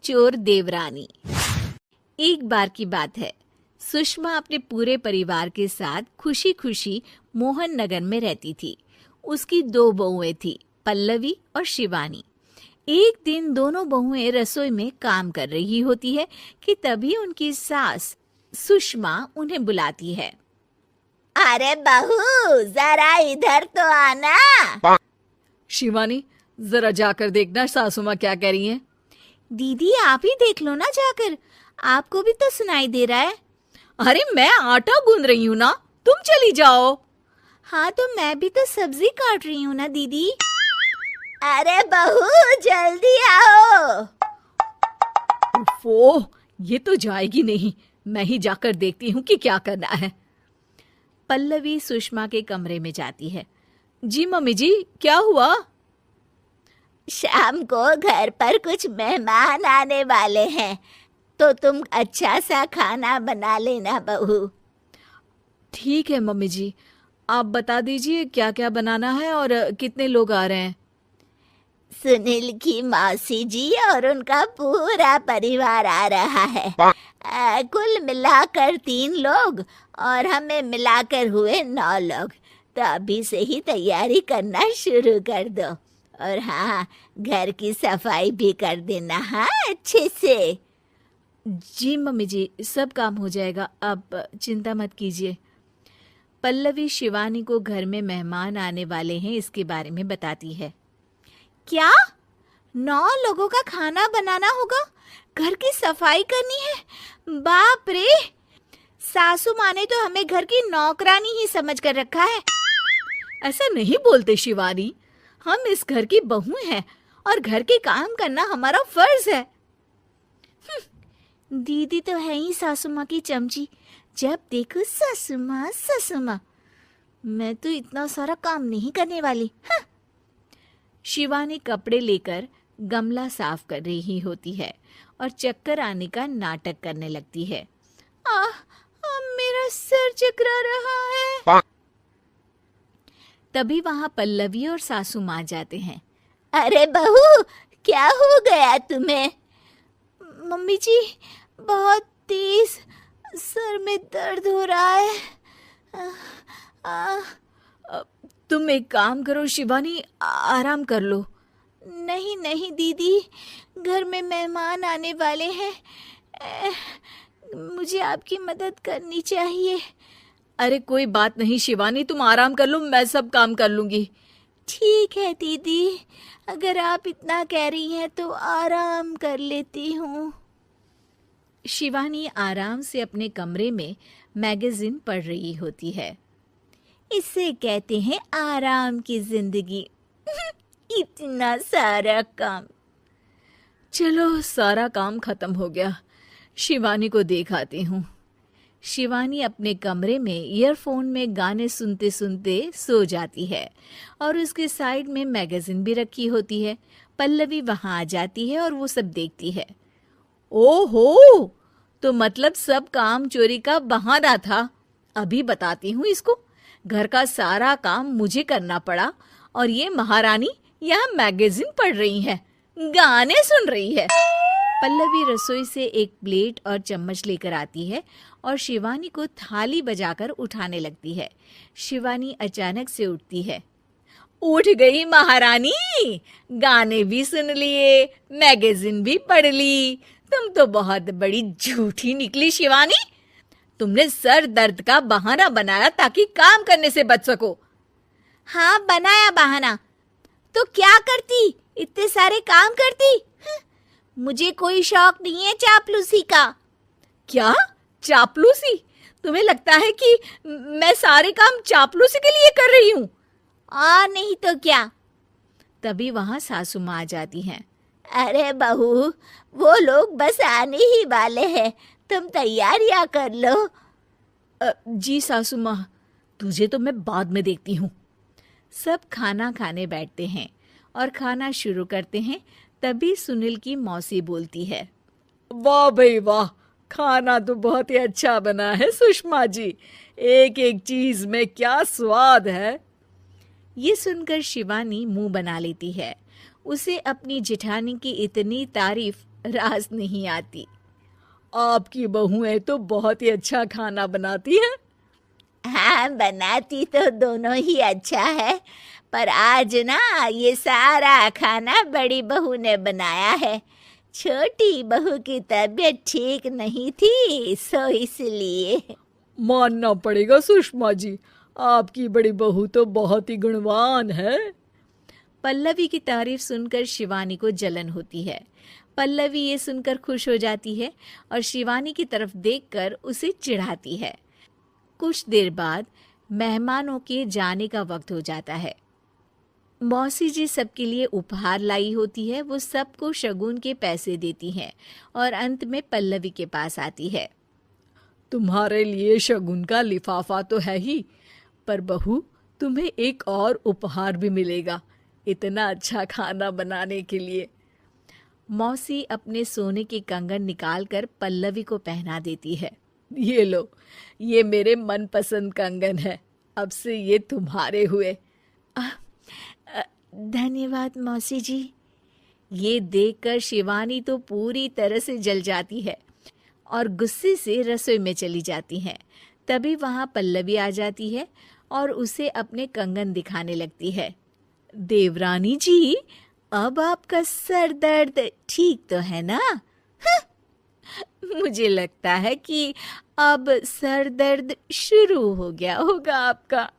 चोर देवरानी। एक बार की बात है, सुषमा अपने पूरे परिवार के साथ खुशी खुशी मोहन नगर में रहती थी। उसकी 2 बहुएं थी, पल्लवी और शिवानी। एक दिन दोनों बहुएं रसोई में काम कर रही होती है कि तभी उनकी सास सुषमा उन्हें बुलाती है। अरे बहू, जरा इधर तो आना। शिवानी, जरा जाकर देखना सासू माँ क्या कह रही हैं। दीदी आप ही देख लो ना जाकर, आपको भी तो सुनाई दे रहा है। अरे मैं आटा गूंद रही हूँ ना, तुम चली जाओ। हाँ तो मैं भी तो सब्जी काट रही हूँ ना दीदी। अरे बहू, जल्दी आओ। ओफो, ये तो जाएगी नहीं। मैं ही जाकर देखती हूँ कि क्या करना है। पल्लवी सुषमा के कमरे में जाती है। जी मम्मी जी, क्या हुआ? शाम को घर पर कुछ मेहमान आने वाले हैं, तो तुम अच्छा सा खाना बना लेना बहू। ठीक है मम्मी जी, आप बता दीजिए क्या क्या बनाना है और कितने लोग आ रहे हैं। सुनील की मौसी जी और उनका पूरा परिवार आ रहा है। कुल मिलाकर 3 लोग और हमें मिलाकर हुए 9 लोग। तो अभी से ही तैयारी करना शुरू कर दो। और हाँ, घर की सफाई भी कर देना, हाँ, अच्छे से। जी मम्मी जी, सब काम हो जाएगा, आप चिंता मत कीजिए। पल्लवी शिवानी को घर में मेहमान आने वाले हैं इसके बारे में बताती है। क्या 9 लोगों का खाना बनाना होगा, घर की सफाई करनी है? बाप रे, सासू माँ ने तो हमें घर की नौकरानी ही समझ कर रखा है। ऐसा नहीं बोलते शिवानी, हम इस घर की बहू हैं और घर के काम करना हमारा फर्ज है। दीदी तो है ही सासू माँ की चमची, जब देखो सासू माँ सासू माँ। मैं तो इतना सारा काम नहीं करने वाली। हाँ। शिवानी कपड़े लेकर गमला साफ कर रही होती है और चक्कर आने का नाटक करने लगती है। मेरा सिर चकरा रहा है। तभी वहां पल्लवी और सासू माँ जाते हैं। अरे बहू, क्या हो गया तुम्हें? मम्मी जी, बहुत तेज सर में दर्द हो रहा है। तुम एक काम करो शिवानी, आराम कर लो। नहीं नहीं दीदी, घर में मेहमान आने वाले हैं, मुझे आपकी मदद करनी चाहिए। अरे कोई बात नहीं शिवानी, तुम आराम कर लो, मैं सब काम कर लूंगी। ठीक है दीदी, अगर आप इतना कह रही हैं तो आराम कर लेती हूँ। शिवानी आराम से अपने कमरे में मैगजीन पढ़ रही होती है। इसे कहते हैं आराम की जिंदगी। इतना सारा काम। चलो, सारा काम खत्म हो गया, शिवानी को दिखाती हूँ। शिवानी अपने कमरे में ईयरफोन में गाने सुनते सुनते सो जाती है और उसके साइड में मैगजीन भी रखी होती है। पल्लवी वहां आ जाती है और वो सब देखती है। ओहो, तो मतलब सब काम चोरी का बहाना था। अभी बताती हूँ इसको। घर का सारा काम मुझे करना पड़ा और ये महारानी यहाँ मैगजीन पढ़ रही है, गाने सुन रही है। पल्लवी रसोई से एक प्लेट और चम्मच लेकर आती है और शिवानी को थाली बजाकर उठाने लगती है। शिवानी अचानक से उठती है। उठ गई महारानी, गाने भी सुन लिए, मैगजीन भी पढ़ ली। तुम तो बहुत बड़ी झूठी निकली शिवानी। तुमने सर दर्द का बहाना बनाया ताकि काम करने से बच सको। हाँ, बनाया बहाना, तो क्या करती, इतने सारे काम करती। मुझे कोई शौक नहीं है चापलूसी का। क्या चापलूसी? तुम्हें लगता है कि मैं सारे काम चापलूसी के लिए कर रही हूँ? और नहीं तो क्या। तभी वहां सासू माँ आ जाती हैं। अरे बहू, वो लोग बस आने ही वाले हैं, तुम तैयारियां कर लो। जी सासू माँ, तुझे तो मैं बाद में देखती हूँ। सब खाना खाने बैठते हैं और खाना शुरू करते हैं। तभी सुनील की मौसी बोलती है। वाह भाई वाह, खाना तो बहुत ही अच्छा बना है सुषमा जी। एक एक चीज में क्या स्वाद है। ये सुनकर शिवानी मुंह बना लेती है। उसे अपनी जेठानी की इतनी तारीफ रास नहीं आती। आपकी बहुएं तो बहुत ही अच्छा खाना बनाती हैं। हाँ, बनाती तो दोनों ही अच्छा है, पर आज ना ये सारा खाना बड़ी बहू ने बनाया है। छोटी बहू की तबीयत ठीक नहीं थी, सो इसलिए। मानना पड़ेगा सुषमा जी, आपकी बड़ी बहू तो बहुत ही गुणवान है। पल्लवी की तारीफ सुनकर शिवानी को जलन होती है। पल्लवी ये सुनकर खुश हो जाती है और शिवानी की तरफ देखकर उसे चिढ़ाती है। कुछ देर बाद मेहमानों के जाने का वक्त हो जाता है। मौसी जी सबके लिए उपहार लाई होती है। वो सबको शगुन के पैसे देती हैं और अंत में पल्लवी के पास आती है। तुम्हारे लिए शगुन का लिफाफा तो है ही, पर बहू तुम्हें एक और उपहार भी मिलेगा इतना अच्छा खाना बनाने के लिए। मौसी अपने सोने के कंगन निकालकर पल्लवी को पहना देती है। ये लो, ये मेरे मनपसंद कंगन है, अब से ये तुम्हारे हुए। धन्यवाद मौसी जी। ये देखकर शिवानी तो पूरी तरह से जल जाती है और गुस्से से रसोई में चली जाती है। तभी वहाँ पल्लवी आ जाती है और उसे अपने कंगन दिखाने लगती है। देवरानी जी, अब आपका सर दर्द ठीक तो है ना? मुझे लगता है कि अब सर दर्द शुरू हो गया होगा आपका।